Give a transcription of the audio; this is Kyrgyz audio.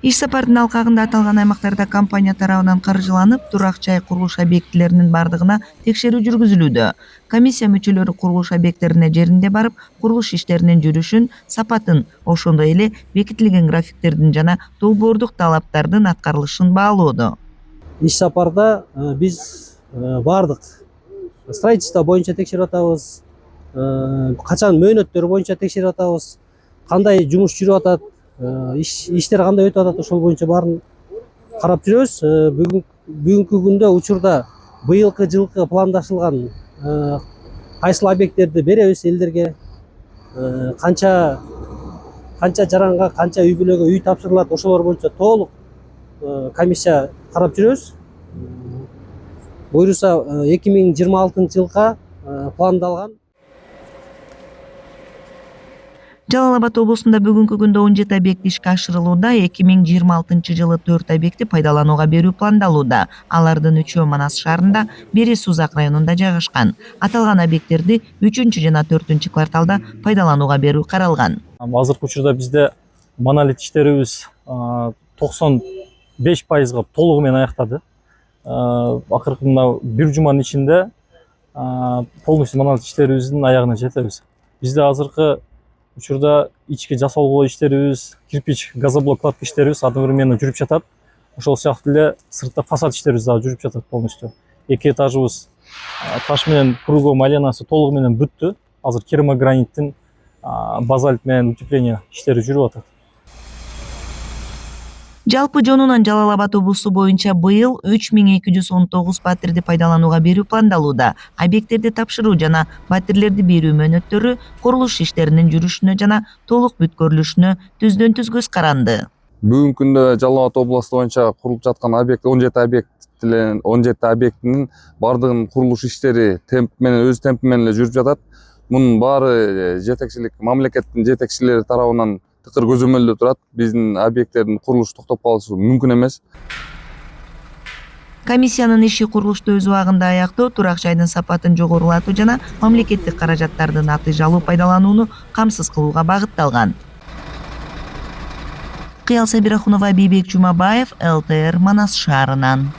Иш сапардын алкагында аталган аймактарда компания тарабынан каржыланып, турак жай курулуш объектилеринин бардыгына текшерүү жүргүзүлүүдө. Комиссия мүчөлөрү курулуш объекттерине жеринде барып, курулуш иштеринин жүрүшүн, сапатын, ошондой эле бекитилген графиктердин жана долбоордук талаптардын аткарылышын баалоодо. Иш сапарда биз бардык строительство боюнча текшерип атабыз, качан мөөнөттөрү боюнча текшерип атабыз, кандай жумуш жүрүп атат, иштер кандай өтүп атат, ошол боюнча баарын карап жүрөбүз. Бүгүнкү күндө учурда быйылкы жылкы пландашылган кайсыл объекттерди беребиз элдерге, канча жаранга, канча үй бүлөгө үй тапшырылат, ошолор боюнча толук комиссия карап жүрөбүз. Буюрса 2026 жылга пландалган. Жалал Абад облусунда бүгүнкү күндө 17 объект ишке ашырылууда, 2026 жылы 4 объекти пайдаланууга берүү пландалууда. Алардын 3-өө Манас шаарында, бири Сузак районунда жайгашкан. Аталган объекттерди 3 жана 4 кварталда пайдаланууга берүү каралган. Азыркы учурда бизде монолит иштерибиз 95%га толугу менен аяктады. Акыркы мына бир жуманын ичинде полностью монолит иштерибиздин аягына жетебиз. Бизде азыркы учурда ички жасалгылоо иштерибиз, кирпич, газоблок кладка иштерибиз одновременно жүрүп жатат. Ошол сыяктуу эле сыртта фасад иштерибиз дагы жүрүп жатат полностью. 2 этажыбыз таш менен круговой айленасы толугу менен бүттү. Азыр керамограниттин, базальт менен утепление иштери жүрүп атат. Жалпы жонунан Жалал Абад облусу боюнча быйыл 3219 батирди пайдаланууга берүү пландалууда. Объекттерди тапшыруу жана батирлерди берүү мөөнөттөрү курулуш иштеринин жүрүшүнө жана толук бүткөрүлүшүнө түздөн-түз көз каранды. Бүгүнкү күндө Жалал Абад областу боюнча курулуп жаткан объект 17 объектинин бардыгынын курулуш иштери темп менен өз темпи менен эле жүрүп жатат. Мунун баары жетекчилик, мамлекеттин жетекчилери тарабынан тыкыр көзөмөлдө турат. Биздин объекттердин курулушу токтоп калышы мүмкүн эмес. Комиссиянын иши курулушту өз убагында аяктоо, турак жайдын сапатын жогорулатуу жана мамлекеттик каражаттардын атыйжалуу пайдаланууну камсыз кылууга багытталган. Кыял Сабирахунова, Бейбек Жумабаев, ЛТР, Манас шаарынан.